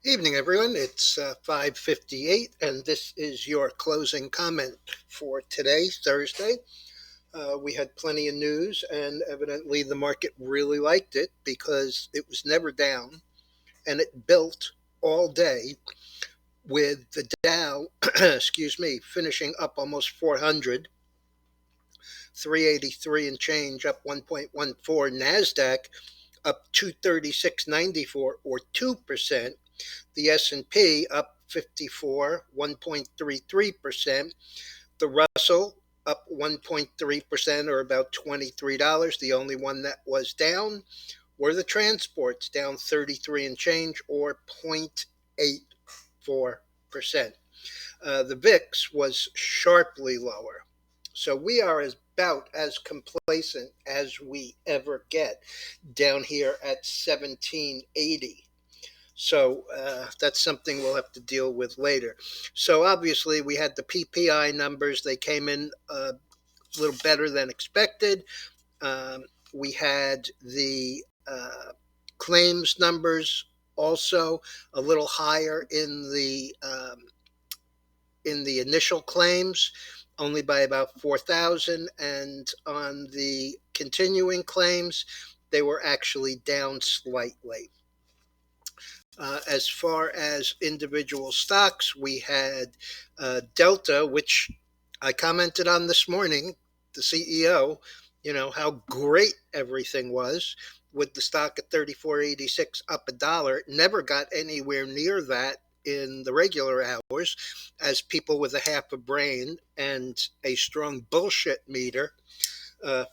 Evening, everyone. It's 5:58, and this is your closing comment for today, Thursday. We had plenty of news, and evidently the market really liked it because it was never down, and it built all day with the Dow, excuse me, finishing up almost 400, 383 and change, up 1.14. NASDAQ up 236.94 or 2%. The S&P up 54, 1.33%. The Russell up 1.3% or about $23. The only one that was down were the transports, down 33 and change or 0.84%. The VIX was sharply lower. So we are about as complacent as we ever get down here at 1780. So that's something we'll have to deal with later. So obviously, we had the PPI numbers. They came in a little better than expected. Um, we had the claims numbers also a little higher in the initial claims, only by about 4,000, and on the continuing claims, they were actually down slightly. As far as individual stocks, we had Delta, which I commented on this morning, the CEO, how great everything was with the stock at 34.86 up a dollar. Never got anywhere near that in the regular hours as people with a half a brain and a strong bullshit meter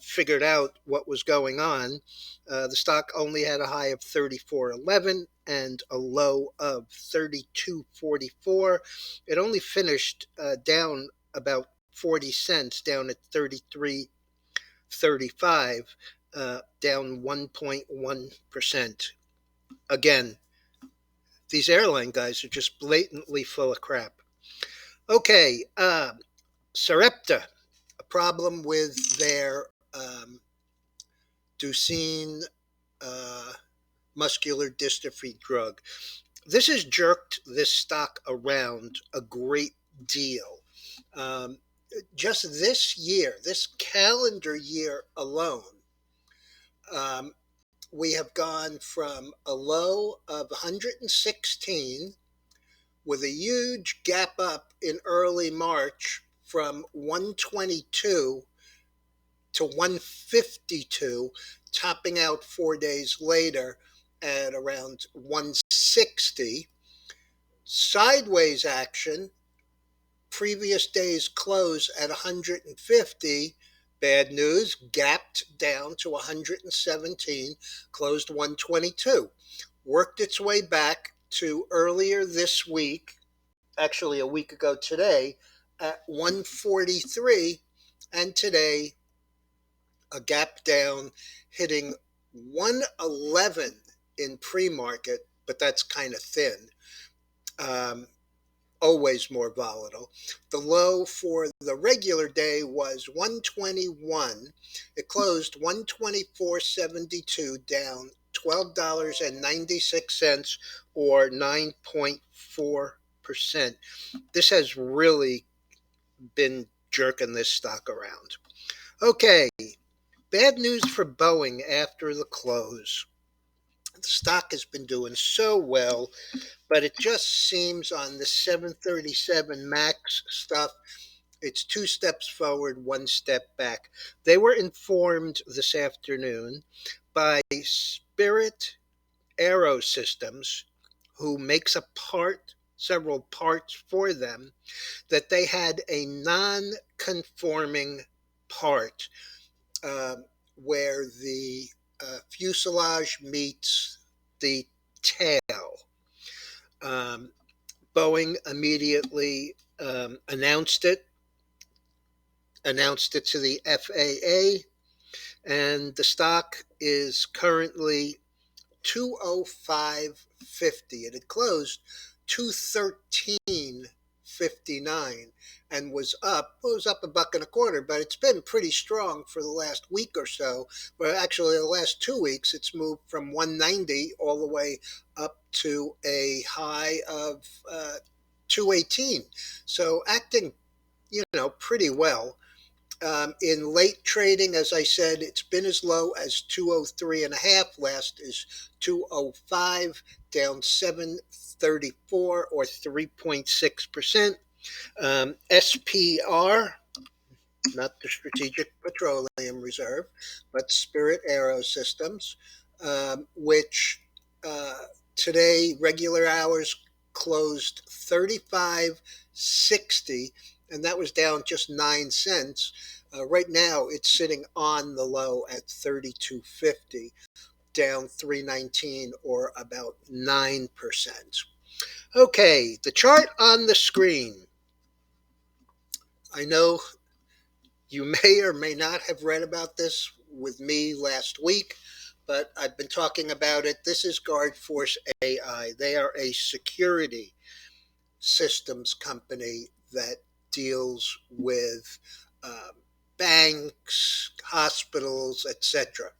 figured out what was going on. The stock only had a high of 34.11 and a low of 32.44. It only finished down about 40 cents, down at 33.35, down 1.1%. Again, these airline guys are just blatantly full of crap. Okay, Srpt, a problem with their Duchenne uh, muscular dystrophy drug. This has jerked this stock around a great deal. Um, just this year, this calendar year alone, um, we have gone from a low of 116 with a huge gap up in early March from 122 to 152, topping out 4 days later at around 160. Sideways action, previous day's close at 150. Bad news, gapped down to 117, closed 122. Worked its way back to earlier this week, actually a week ago today, at 143, and today a gap down, hitting 111 in pre-market, but that's kind of thin. Um, Always more volatile. The low for the regular day was 121. It closed 124.72, down $12.96 or 9.4%. This has really been jerking this stock around. Okay, bad news for Boeing after the close. The stock has been doing so well, but it just seems on the 737 MAX stuff, it's two steps forward, one step back. They were informed this afternoon by Spirit Aerosystems, who makes a part, several parts for them, that they had a non conforming part uh, where the fuselage meets the tail. Um, Boeing immediately announced it to the FAA, and the stock is currently 205.50. It had closed 213.50 $2.59 and was up. Well, it was up a buck and a quarter, but it's been pretty strong for the last week or so. But actually, the last 2 weeks, it's moved from 190 all the way up to a high of 218. So acting, pretty well. In late trading, as I said, it's been as low as 203 and a half. Last is 205, down 734 or 3.6%. SPR, not the Strategic Petroleum Reserve, but Spirit Aerosystems, which uh, today regular hours closed 35.60, and that was down just 9 cents. Right now, it's sitting on the low at 32.50, down 319 or about 9%. Okay, the chart on the screen. I know you may or may not have read about this with me last week, but I've been talking about it. This is Guard Force AI. They are a security systems company that deals with banks, hospitals, etc.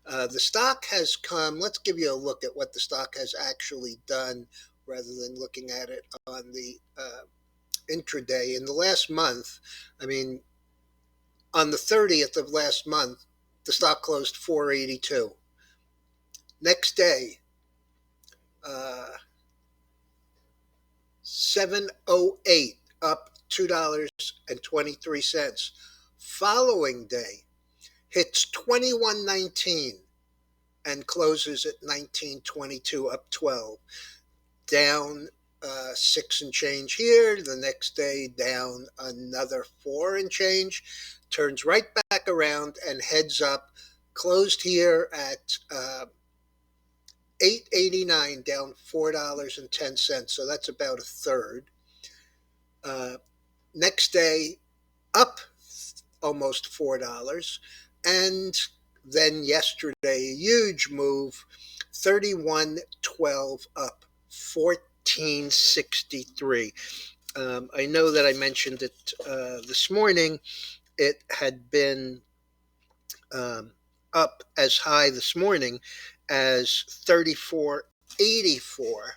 The stock has come, let's give you a look at what the stock has actually done rather than looking at it on the intraday. In the last month, I mean, on the 30th of last month, the stock closed 482. Next day, 708, up $2.23. Following day, hits 2119 and closes at 1922, up 12. Down six and change here. The next day, down another four and change. Turns right back around and heads up. Closed here at 889, down $4.10. So that's about a third. Next day, up almost $4. And then yesterday, a huge move, 31.12, up 14.63. I know that I mentioned it this morning. It had been up as high this morning as 34.84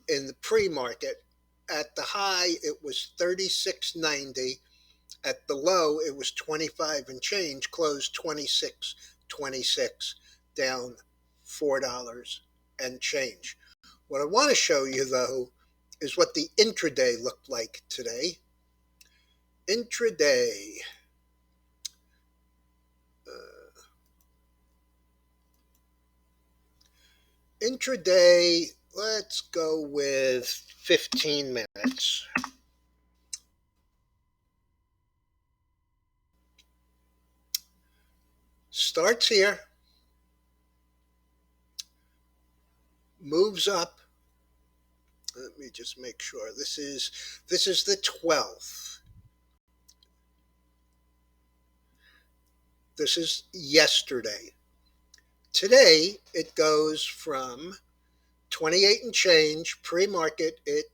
in the pre-market. At the high, it was 36.90. At the low, it was 25 and change, closed 26.26, down $4 and change. What I want to show you, though, is what the intraday looked like today. Intraday. Intraday, let's go with 15 minutes. Starts here, moves up. Let me just make sure. This is the 12th. This is yesterday. Today, it goes from 28 and change pre-market. It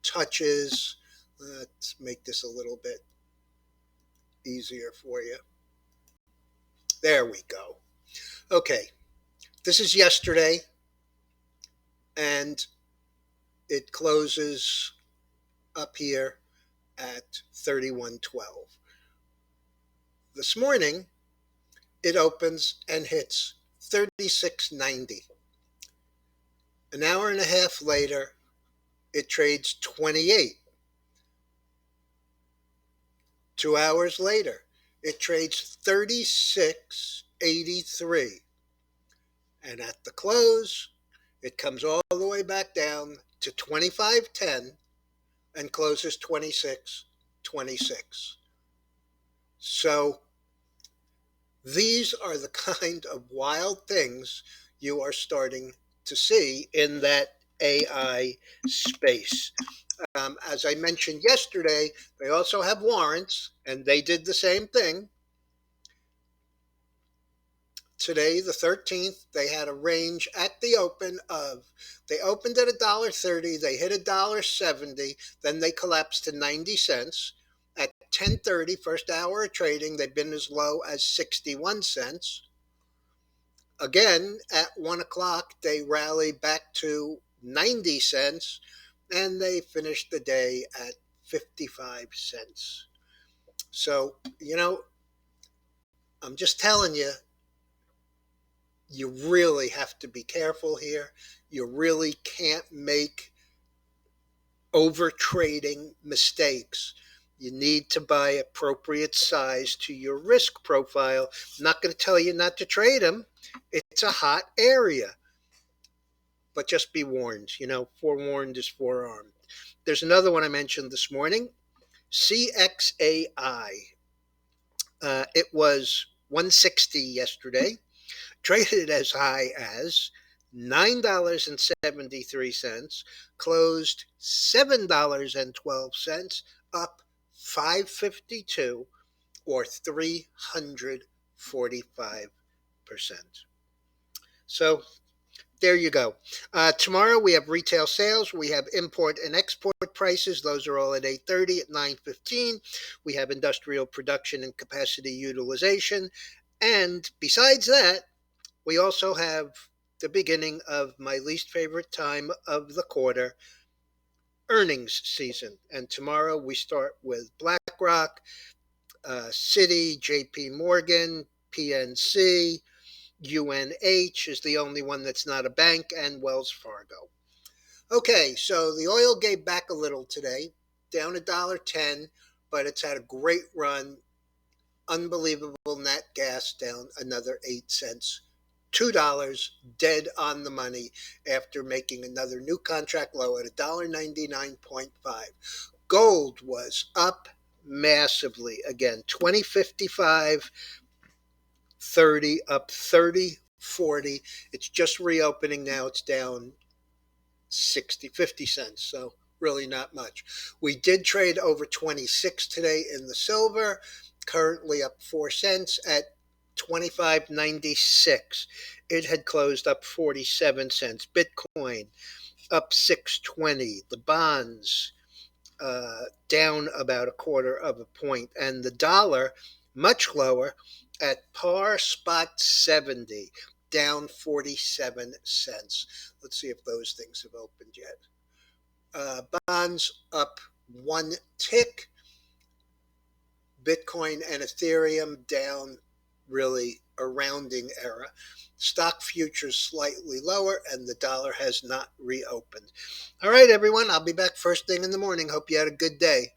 touches, let's make this a little bit easier for you. There we go. Okay, this is yesterday, and it closes up here at 31.12. This morning, it opens and hits 36.90. An hour and a half later, it trades 28. 2 hours later, it trades 36.83. And at the close, it comes all the way back down to 25.10 and closes 26.26. So these are the kind of wild things you are starting to see in that AI space. As I mentioned yesterday, they also have warrants, and they did the same thing. Today, the 13th, they had a range at the open of, they opened at $1.30, they hit $1.70, then they collapsed to 90 cents. At 10:30, first hour of trading, they've been as low as 61 cents. Again, at 1 o'clock, they rallied back to 90 cents, and they finished the day at 55 cents. So, I'm just telling you, you really have to be careful here. You really can't make over trading mistakes. You need to buy appropriate size to your risk profile. I'm not going to tell you not to trade them. It's a hot area, but just be warned. Forewarned is forearmed. There's another one I mentioned this morning, CXAI. It was 160 yesterday, traded as high as $9.73, closed $7.12, up 552 or 345%. So there you go. Tomorrow we have retail sales. We have import and export prices. Those are all at 8:30. At 9:15, we have industrial production and capacity utilization. And besides that, we also have the beginning of my least favorite time of the quarter, earnings season. And tomorrow we start with BlackRock, Citi, JP Morgan, PNC, UNH is the only one that's not a bank, and Wells Fargo. Okay, so the oil gave back a little today, down $1.10, but it's had a great run. Unbelievable net gas down another 8 cents. $2 dead on the money after making another new contract low at $1.99.5. Gold was up massively again, 2055 30, up 30 40. It's just reopening now. It's down 50 cents. So really not much. We did trade over 26 today in the silver, currently up 4 cents at 25.96. It had closed up 47 cents. Bitcoin up 620. The bonds down about a quarter of a point, and the dollar much lower at par spot 70, down 47 cents. Let's see if those things have opened yet. Bonds up one tick. Bitcoin and Ethereum down, really a rounding error. Stock futures slightly lower, and the dollar has not reopened. All right, everyone, I'll be back first thing in the morning. Hope you had a good day.